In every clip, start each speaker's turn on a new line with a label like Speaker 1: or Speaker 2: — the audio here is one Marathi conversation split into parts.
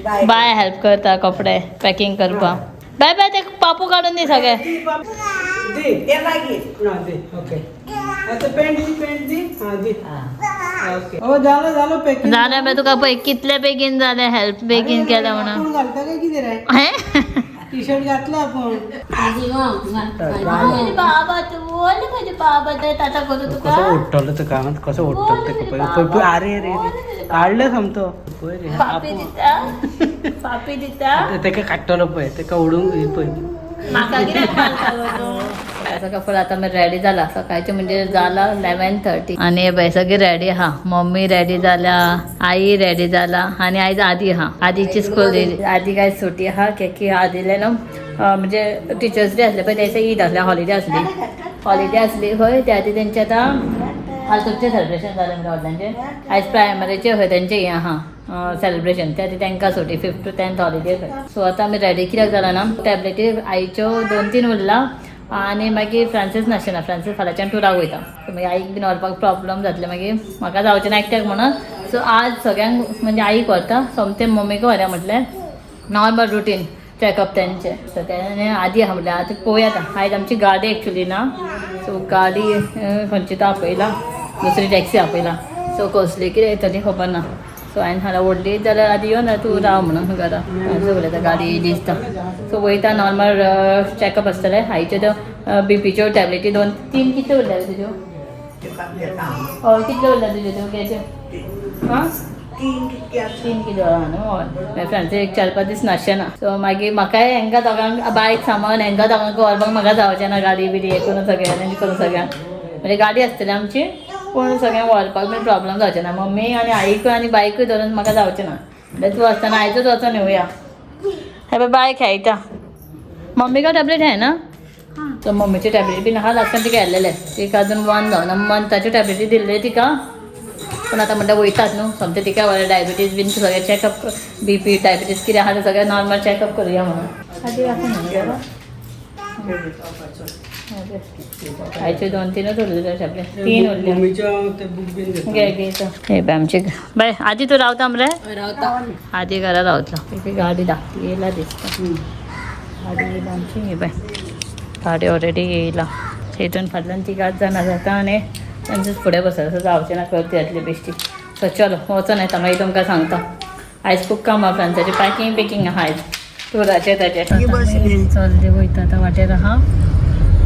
Speaker 1: बाय हेल्प करता कपडे पॅकिंग करपा. बाय बाय ते पापू काढून दे सगळे. झालं बाय तुका कितले बेगीन झाले हेल्प बेगीन केलं म्हणून.
Speaker 2: टी शर्ट घातलं आपण.
Speaker 1: बाबा तू बोल म्हणजे बाबा ते ताता करू तुका
Speaker 2: कसं ओटलं तर कामात कसं ओटलं ते कपडे. अरे अरे काढलं समतो
Speaker 1: पापी दिता पापी दिता
Speaker 2: ते काय काढतो पळय ते का उडून येईल पळय.
Speaker 1: कपडे आता मी रेडी झाला सकाळचे म्हणजे झाला 11:30 आणि बाय सगळी रेडी हा. मम्मी रेडी झाल्या, आई रेडी झाला आणि आज आधी हा. आधीची स्कूल आधी काय सुटी हा की आधीले ना म्हणजे टीचर्स डे असले पण त्याचं ईद असले हॉलिडे असली होय. त्या आधी त्यांचे आता हालतुकचे सेलिब्रेशन झाले म्हणजे वडिलांचे. आज प्रायमरीचे होय त्यांचे हां सेलिब्रेशन त्या त्यांका सुटी 5th to 10th holiday. So आता आमी रेडी कित्याक जाला ना टॅबलेटी आईच्यो 2-3 उरला आणि मागीर फ्रांसीस नासना. फ्रांसीस फाल्यांच्यान टुराक वयता. सो मागीर आईक बीन व्हरपाक प्रॉब्लम जातले मागीर म्हाका जावचें ना एकट्याक म्हणून. सो आज सगळ्यांक म्हणजे आईक व्हरता सोमतें मम्मीक व्हरया म्हटलें नॉर्मल रुटीन चॅकअप तेंचे. सो तेणे आदी आहा म्हटल्यार आतां पळोवया आतां. आयज आमची गाडी एक्चुली ना. सो गाडी खंयची तो आपयला दुसरी टॅक्सी आपयला. सो कसली कितें येतली खबर ना. सो हांवें हांगा व्हडली जाल्यार आदी यो ना तूं राव म्हणून घरा उलयता गाडी दिसता. सो वयता नॉर्मल चॅकअप आसतलें. आईच्यो त्यो बीपीच्यो टॅबलेटी 2-3 कितल्यो उरल्या तुज्यो? हय कितल्यो उरल्या तुज्यो त्यो घ्यायच्यो? हां 3 किलो न्हू. हय फ्रांसीस एक 4-5 दीस नासचेना. सो मागीर म्हाकाय हेंका दोगांक बायक सामान हेंका दोगांक व्हरपाक म्हाका जावचें ना. गाडी बिडी हें करून सगळ्यांक अरेंज करून सगळ्यांक म्हणजे गाडी आसतली आमची पूण सगळ्यांक व्हरपाक बी प्रॉब्लम जावचें ना. मम्मी आनी आईकूय आनी बायकूय धरून म्हाका जावचें ना. म्हणल्यार तूं आसतना आयजूच वचून येवया. हे पळय बाय खेळटा. मम्मी का टॅबलेट आहे ना. सो मम्मीचे टॅबलेट बीन आहा लास्टान तिका येल्लेले. तिका अजून 1 जावना. मंथाच्यो टॅबलेटी दिल्ले तिका पण आता म्हणटा वयतात न्हू समतें तिका डायबिटीज बीन सगळें चॅकअप बीपी डायबिटीज कितें आहा तें सगळें नॉर्मल चॅकअप करुया म्हणून. आदी आसा आयच्यो 2-3 उरल्यो टॅबलेट 3 उरल्यो. घे घे हे बाय आमची बाय आदी तूं रावता मरे आदी घरा रावतलो. ती गाडी धाकटी येयला दिसता. गाडी येयला आमची हे बाय गाडी ऑलरेडी येयला. हितून फाटल्यान 3 जाणां जाता आनी तांचेच फुडें बसता. असं जावचें ना करती येतली बेश्टी. सो चलो वचून येता मागीर तुमकां सांगता. आयज खूब काम आहा फ्रांसाचें पॅकिंग आहा आयज टुराचें ताचें. चलते वयता आतां वाटेर आहा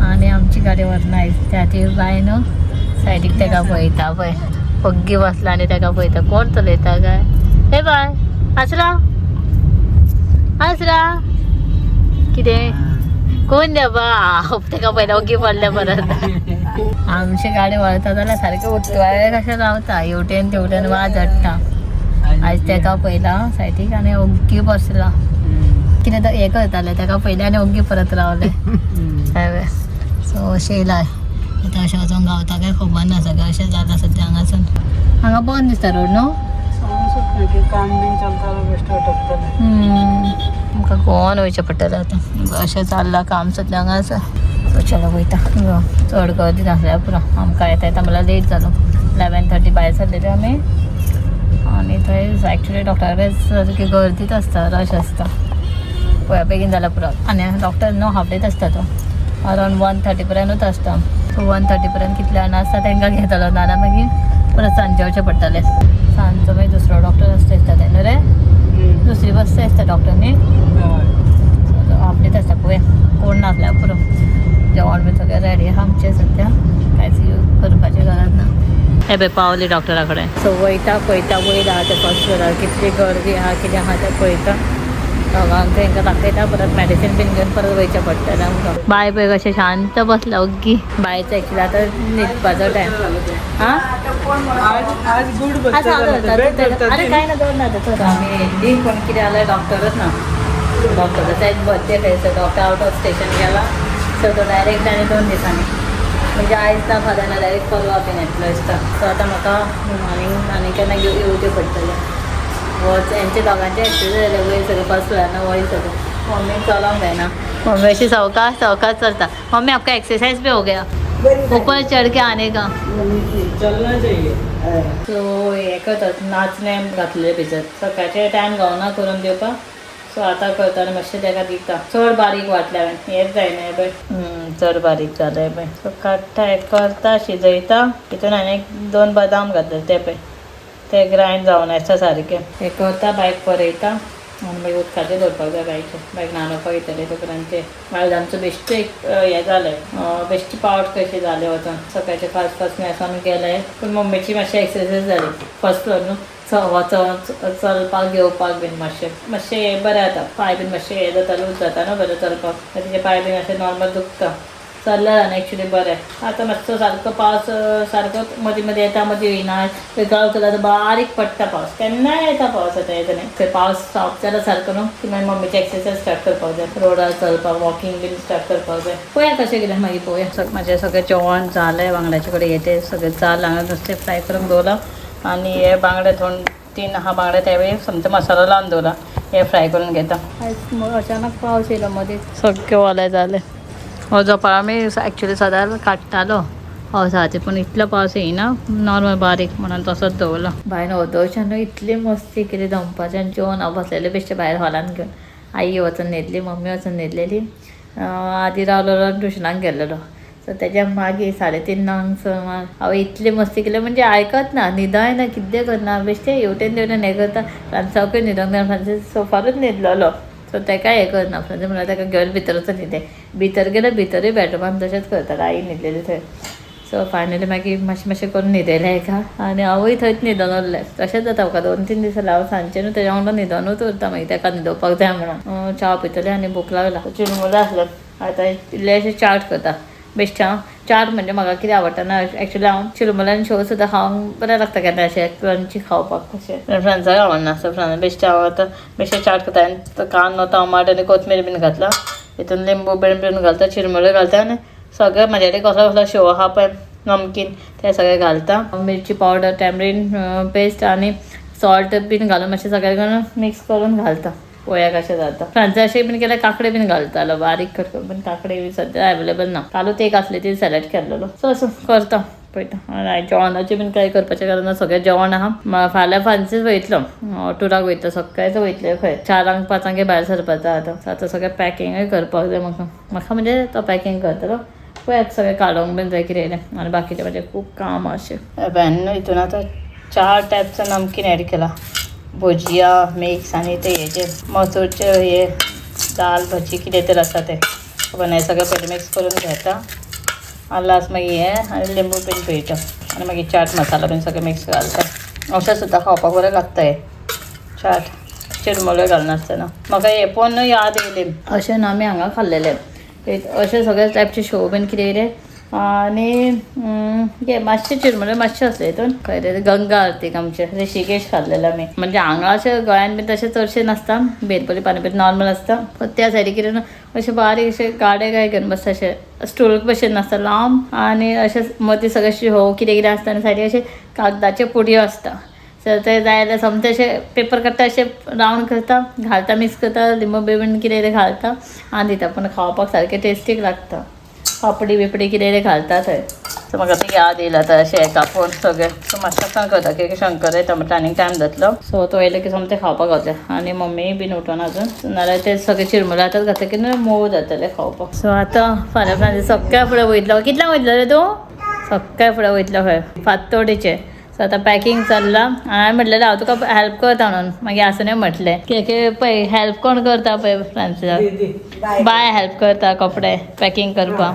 Speaker 1: आनी आमची गाडी व्हरना आयज. त्या ती बाय न्हू सायडीक तेका पळयता पळय पग्गी बसला आनी तेका पळयता कोण चलयता काय. हे बाय आसरा आसरा कितें कोण द्या बा तेका पळयता ओगी पडल्या परत. आमची गाडी व्हरता जाल्यार सारकें उठवाळे कशें रावता हेवटेन तेवटेन वाज हाडटा. आयज तेका पळयला सायडीक आनी ओग्गी बसला. कितें तो हें करतालें तेका पयलें आनी ओग्गी परत रावले. सो अशें येयलाय आतां अशें वचोन गावता काय खबर ना. सगळें अशें जाता सद्या हांगासून. हांगा बंद दिसता रोड न्हू.
Speaker 2: काम बीन चलता बेश्ट वाटतलें.
Speaker 1: आमकां गोवन वयचें पडटलें आतां. अशें चल्लां काम सद्या हांगासर. सो चलो वयता. चड गर्दी नासल्यार पुरो आमकां येता येता म्हणल्यार लेट जालो. 11:30 भायर सरलेल्यो आमी आनी थंय एक्चुली डॉक्टरा कडेन गर्दीच आसता रश आसता. पळया बेगीन जाल्यार पुरो. आनी डॉक्टर न्हू हाफ डेत आसता तो अरावंड 1:30 पर्यंतूच आसता. सो 1:30 पर्यंत कितले जाणां आसता तांकां घेतलो नाल्यार मागीर परत सांजचे वचचें पडटलें. सांजचो मागीर दुसरो डॉक्टर आसता दिसता तेन्ना रे दुसरी बसता दिसता डॉक्टर न्ही. हाफ डेत आसता पळया कोण नासल्यार पुरो. जेवण बी सगळें रेडी आहा आमचें सद्या कांयच करपाची गरज ना. हे पळय पावली डॉक्टरा कडेन. सो वयता पळयता वयर आहा ते फर्स्ट फ्लोरार कितली गर्दी आहा कितें आहा तें पळयता. दोगांक तांकां दाखयता परत मेडिसीन बीन घेवन परत वयचें पडटलें आमकां. बाय पळय कशें शांत बसला ओग्गी. बायचो एक्चुली आतां न्हिदपाचो टायम. हां आनी कांय ना दवरना तर आमी येयल्ली पूण कितें जालें डॉक्टरच ना. डॉक्टराचो एक बर्थडे थंयसर डॉक्टर आउट ऑफ स्टेशन गेला. सो तो डायरेक्ट आनी 2 दिसांनी म्हणजे आयज ना फाल्यां ना डायरेक्ट परवा बीन येतलो दिसता. सो आतां म्हाका मॉर्निंग आनी केन्ना येवचें पडटलें. हेंचे दोगांचें एक्सिडेंट जालें वयर सगळें फर्स्ट फ्लोरार वयर सगळें. मम्मीक चलोंक जायना. मम्मी अशी सावकाश चलता. मम्मी आपका एक्सरसाइज भी हो गया. ऊपर चढ़ के आने का
Speaker 2: चलना चाहिए.
Speaker 1: सो हे करतात नाचणे घातलेले भिजत सकाळचे टायम गावना करून दिवपाक सो आता करता मातशें ताका दिता चड बारीक वाटल्या हेच जायना पळय चड बारीक जालें पळय सो काडटा हें करता शिजयता तितून आनी एक 2 बदाम घातले ते पळय ते ग्रायंड जावन आसा सारके हे करता बायक परयता आनी मागीर उदकाचेर दवरपाक जाय बायक बायक न्हाणोवपाक येतले तोपर्यंत ते बायलांचो बेश्टे हें जालें बेश्टी पावट कशी जालें वचोन सकाळचे फास्ट फास्ट न्हेसोन गेले पूण मम्मीची मातशी एक्सरसायज जाली फर्स्ट फ्लोर न्हू वचोन चलपाक घेवपाक बीन मातशें हें बरें जाता पांय बीन मातशें हें जाता लूज जाता न्हू बरें चलपाक तिचे पांय बीन अशें नॉर्मल दुखता चल्ल्यार आनी एक्चुली बरें आतां मातसो सारको पावस सारको मदीं मदीं येता मदीं येयना गांव चलता बारीक पडटा पावस केन्नाय येता पावस आतां येता न्ही थंय पावस स्टॉप जाला सारको न्हू की मागीर मम्मीची एक्सरसायज स्टार्ट करपाक जाय रोडार चलपाक वॉकिंग बीन स्टार्ट करपाक जाय पळोवया कशें कितें मागीर पळोवया म्हाजें सगळें जेवण जालें बांगड्याचे कडेन येते सगळें जालें हांगा नुस्तें फ्राय करून दवरलां आनी हे बांगडे 3 आहा बांगडे त्यावेळी समजा मसालो लावन दवरला हे फ्राय करून घेता आयज अचानक पावस येयलो मदीं सगळें ओलें जालें हो जोपाळ आमी एक्चुली सदांच काडटालो पावसाचे पूण इतलो पावस येयना नॉर्मल बारीक म्हणून तसोच दवरलो भायर वदवच्यान इतली मस्ती केली दनपारच्यान जेवण हांव बसलेलें बेश्टें भायर हॉलान घेवन आई वचून न्हिदली मम्मी वचून न्हिदलेली आदी रावलो ट्युशनाक गेल्लो सो तेज्या मागीर 3:30 हांव इतली मस्ती केली म्हणजे आयकत ना न्हिदय ना कितें करना बेश्टें हेवटेन तेवटेन हें करता फ्रांसाकूय न्हिदोंक ना फ्रांसीस सोफारूच न्हिदलेलो सो तेकाय हें करना फ्रांसीस म्हणल्यार तेका घेवन भितर न्हिदे भितर गेल्यार भितरूय बेडरूमान तशेंच करता आई न्हिदलेली थंय सो फायनली मागीर मातशें करून न्हिदयलें हेका आनी हांवूय थंयच न्हिदोन उरलें तशेंच जाता म्हाका 2-3 दीस जाल्यार हांव सांजचें न्हू तेज्या वांगडा न्हिदोनूच उरता मागीर तेका न्हिदोवपाक जाय म्हणून च्या पितलें आनी भूक लागला चिरमुलें आसलें आतां इल्लेशें चाट करता बेश्टें हांव चाट म्हणजे म्हाका कितें आवडटा ना एक्चुली हांव चिरमुल्यान शेव सुद्दां खावंक बरें लागता केन्ना अशें क्रंची खावपाक अशें फ्रेंड्साक आवडना सो फ्रेंड्स बेश्टें हांव आतां बेश्टें चाट करता आनी कांदो टमाट आनी कोथमीर बीन घातला हितून लिंबू बीन घालता चिरमुल्यो घालता आनी सगळें म्हाजे कडेन कसलो कसलो शेव आहा पळय नमकीन ते सगळें घालता मिरची पावडर टॅमरीन पेस्ट आनी सॉल्ट बीन घालून मातशें सगळें घालून मिक्स करून घालता पोळ्या कशें जाता फ्रांसा अशें बीन केल्यार काकडे बीन घालतालो बारीक कट करून पण काकडे सद्या अवेलेबल ना कालूच एक आसली ती सेलेक्ट केल्लो सो असो करता पळयता जेवणाचें बीन कांय करपाचें कारण सगळें जेवण आहा फाल्यां फ्रांसीस वयतलो टुराक वयता सकाळीच वयतले खंय 4-5 भायर सरपाचो आतां सगळें पॅकिंगूय करपाक जाय म्हाका म्हणजे तो पॅकिंग करतलो पळय सगळें काडोंक बीन जाय कितें येयलें आनी बाकीचें म्हणजे खूब काम अशें हितून आतां 4 टायपचो नमकीन एड केला भुजिया मिक्स आनी ते हेचे मसूरचे हे दाल भजी कितें तर आसा ते पण हे सगळें पयलीं मिक्स करून घेता आनी लास्ट मागीर हें आनी लिंबू बीन पिळटा आनी मागीर चाट मसाला बीन सगळें मिक्स घालता अशें सुद्दां खावपाक बरें लागता हे चाट चिरमुल्यो घालनासतना म्हाका हे पळोवन याद येयली अशें न्हू आमी हांगा खाल्लेले अशें सगळे टायपचे शो बीन कितें येयले आनी हे मातशें चिरमुल्यो मातशें आसले हितून खंय रे गंगा आरतीक आमचे ऋषिकेश खाल्लेलो आमी म्हणजे हांगा अशें गोंयान बीन तशें चडशें नासता बेलपली पानीपत नॉर्मल आसता पण त्या सायडीक कितें अशें बारीक अशें गाडे काय घेवन बसता अशें स्टूल भशेन नासता लांब आनी अशें मदीं सगळें शो कितें कितें आसता आनी सायडीक अशें कागदाच्यो पुडयो आसता सो ते जाय जाल्यार समतें अशें पेपर काडटा अशें रावंड करता घालता मिक्स करता लिंबू बिबून कितें घालता आनी दिता पूण खावपाक सारकें टेस्टीक लागता पापडी बिपडी कितें घालता थंय सो म्हाका ती याद येयला आतां अशें हेका पळोवन सगळें सो मातशें करता की शंकर येता म्हणटा आनीक टायम जातलो सो तो येयलो की समतें खावपाक गावतलें आनी मम्मी बीन उठोन अजून नाल्यार ते सगळे चिरमुले आतां घातले की मोव जातले खावपाक सो आतां फाल्यां फ्रांसीस सकाळ फुडें वयतलो कितल्यांक वयतलो रे तूं सकाळ फुडें वयतलो खंय फातोडेचे सो आतां पॅकिंग चल्लां हांवें म्हटलेलें हांव तुका हेल्प करता म्हणून मागीर आसुनूय म्हटलें की पळय हेल्प कोण करता पळय फ्रांसीसाक बाय हेल्प करता कपडे पॅकिंग करपाक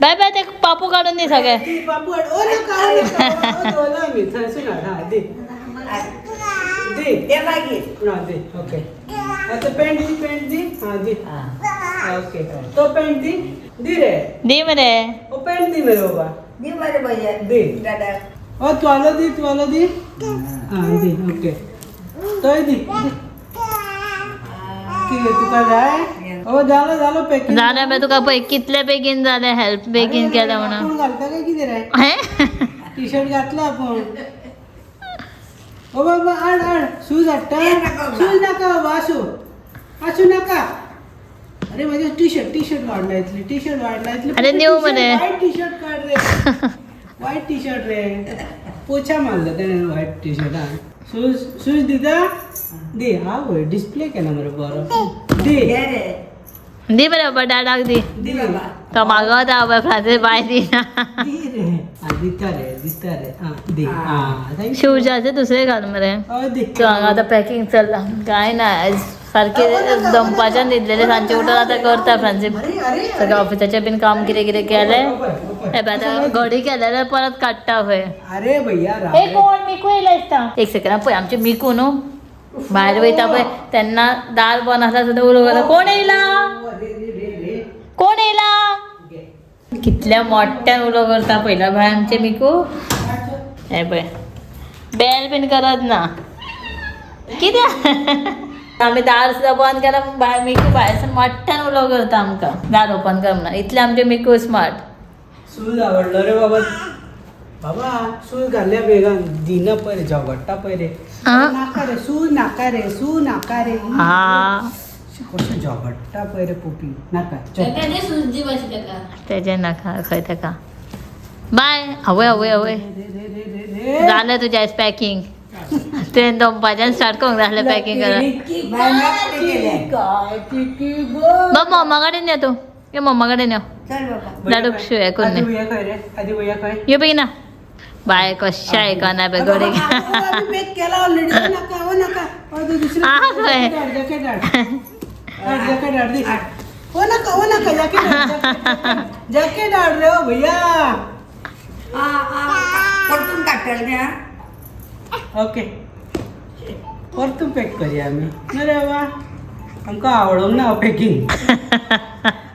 Speaker 1: बाय बाय ते पापू काडून दी सगळे दी मरे जालें बे तुका पळय कितले बेगीन जालें हेल्प बेगीन केलें म्हणून
Speaker 2: टी शर्ट घातलो आपण ओ बाबा आड शूज हाडटा शूज नाका बाबा आसू नाका अरे माझे टी शर्ट वाढला इथले
Speaker 1: अरे न्यू म्हणे.
Speaker 2: व्हाईट टी शर्ट काढ रे व्हाईट टी शर्ट रे पोछा मारला त्याने व्हाईट टी शर्ट हा शूज दिदा दे हा होय डिस्प्ले केला मरे बरं दे
Speaker 1: दी बरे बाबा डाडाक दी
Speaker 2: दे बाबा
Speaker 1: तो मागवत बाबा फ्रांसीस बाय दी ना
Speaker 2: दे रे हा दिसता रे हा दे हा थँक्यू
Speaker 1: शिवजाचे दुसरे घाल मरे
Speaker 2: दे
Speaker 1: तो हांगा आतां पॅकिंग चल्ला काय ना सारखे दंपाच्यान न्हिदलेले सांजचे उठून आतां करता फ्रांसीस सगळ्या ऑफिसाचें बीन काम कितें कितें केलें हे पळय आतां घडी केलें जाल्यार परत काडटा खंय
Speaker 2: अरे भैया
Speaker 1: हे कोण मिकू येयला दिसता एक सेकंड पळय आमचे मिकू न्हू भायर वयता पळय तेन्ना दार बंद आसता सुद्दां उलो करता कोण येयला कोण येयला कितल्या मोठ्यान उलो करता पयला भायर आमचे मिकू हे पळय बेल बीन करत ना कित्याक आमी दार सुद्दां बंद केला भायर मिकू भायर मोठ्यान उलो करता आमकां दार ओपन कर म्हणून इतले आमचे मिकू स्मार्ट
Speaker 2: शूज आवडलो रे बाबा बाबा शूज घाल्ल्या बेगान दिना पळय झगडटा पळय रे नाका रे शूज नाका रे
Speaker 1: हा
Speaker 2: कशें झगडटा पळय रे पोपी नाका
Speaker 1: तेजे नाका खंय तेका बाय आवय आवय आवय जालें तुजें आयज पॅकिंग तुवें दंपाच्यान स्टार्ट करूंक जाय आसलें पॅकिंग करप मम्मा कडेन या तूं ये मम्मा कडेन यो लाडूक शू हे करून
Speaker 2: आधी भैया खंय
Speaker 1: यो बेगिना बाय कशें आयकना पळय घडी
Speaker 2: पेक केला ऑलरेडी नाका नाका
Speaker 1: खंय
Speaker 2: जॅकेट हाड रे ओ भैया
Speaker 3: परतून काडटले
Speaker 2: ओके परतून पॅक करूया आमी ना रे बाबा आमकां आवडोंक ना पॅकिंग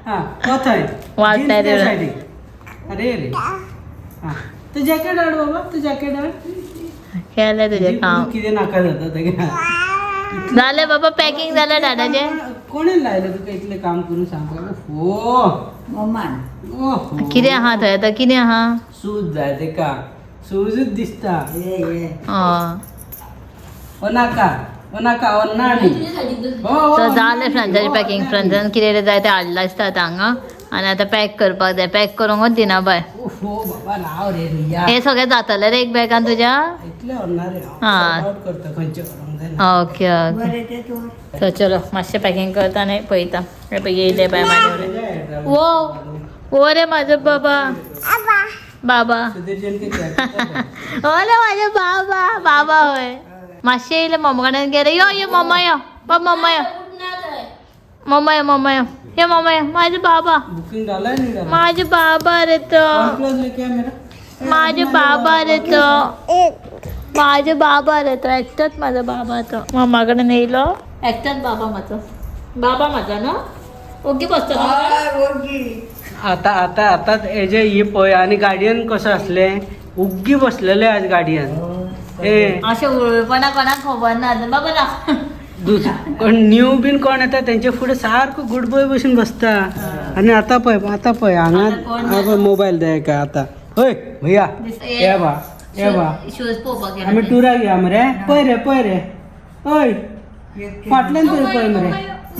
Speaker 2: हा थंय
Speaker 1: वाटता रे.
Speaker 2: अरे रे हा तू जॅकेट हाड बाबा तू जॅकेट हाड
Speaker 1: केलें तुजें काम
Speaker 2: कितें नाका जाता तेगे
Speaker 1: जालें बाबा पॅकिंग जालें दादाचें
Speaker 2: कोणें लायलें तुका इतलें काम करून सांग हो
Speaker 3: मम्मान
Speaker 2: ओहो
Speaker 1: कितें आहा थंय आतां कितें आहा
Speaker 2: शूज जाय तेका शूजच दिसता ओ नाका ना
Speaker 1: तर जालें फ्रांसाचें पॅकिंग फ्रांसान कितें जाय तें हाडलां दिसता आतां हांगा आनी आतां पॅक करपाक जाय पॅक करूंकच दिना बाय
Speaker 2: ओहो बाबा राव रे भैया
Speaker 1: हे सगळें जातलें रे एक बॅगान तुज्या
Speaker 2: इतलें व्हरना रे
Speaker 1: हा.
Speaker 2: आउट करता खंयचें व्हरोंक जायना
Speaker 1: ओके ओके
Speaker 3: बरें ते तूं
Speaker 1: तर चलो मातशें पॅकिंग करता आनी पळयता हे पळय येयले बाय म्हाजे वो वो रे म्हाजो बाबा बाबा
Speaker 2: सुदर्शन कितें
Speaker 1: ओले म्हाजे बाबा बाबा हय मातशें येयले मम्मा कडेन गेले यो यो मम्मा यो बाबा मम्मा यो ये मम्मा यो म्हाजे बाबा
Speaker 2: बुकिंग झालाय नाही झाला
Speaker 1: माझे बाबा रे तो
Speaker 2: क्लोज लेके आ मेरा
Speaker 1: माझे बाबा रे तो माझे बाबा रे तो एकटाच माझा बाबा तो मम्मा कडेन येयलो एकटाच बाबा माझा ना ओके बसतो
Speaker 2: आता आता आता हेजे ही पळय आनी गाडयेन कशें आसलें उग्गी बसलेले आज गाडयेन ए
Speaker 1: अशें उळपणा कोणाक खबर ना बाबा ना
Speaker 2: कोण न्यू बीन कोण येता तेंचे फुडें सारको गुड बॉय बसून बसता आनी आतां पळय
Speaker 1: आता कोण ना.
Speaker 2: हांगा मोबायल जाय काय आतां हय भैया ये बा
Speaker 1: शूज पळोवपाक गेला
Speaker 2: आमी टुराक या मरे पळय रे हय फाटल्यान तरी पळय मरे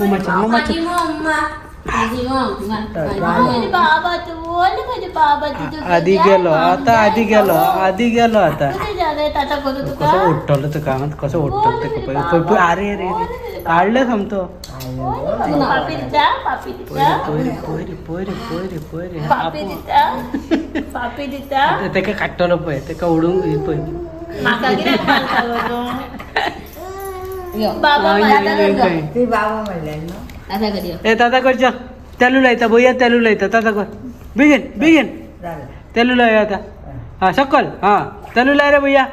Speaker 2: मम्माचे
Speaker 1: माझे बाबा तू बोल माझे बाबा तू
Speaker 2: आधी गेलो आता आता
Speaker 1: कुठे झालंय आता करू तुका
Speaker 2: कसं उठवलं तर कामात कसं उठतं ते पळय अरे रे काढलं समतो
Speaker 1: पापी दिता पापी दिता
Speaker 2: तेका काडटलो पळय तेका उडूंक पळय
Speaker 1: म्हाका कित्याक मारता गो तूं? बाबा मारता
Speaker 3: ती बाबा म्हणल्यार न्हू
Speaker 1: आता कधी
Speaker 2: ए ताता करच्या तेलू लायता भैया तेलू लायता ताता कर बेगीन
Speaker 3: जालें
Speaker 2: तेलू लाय आता हा सकल हा तेलू लाय रे भैया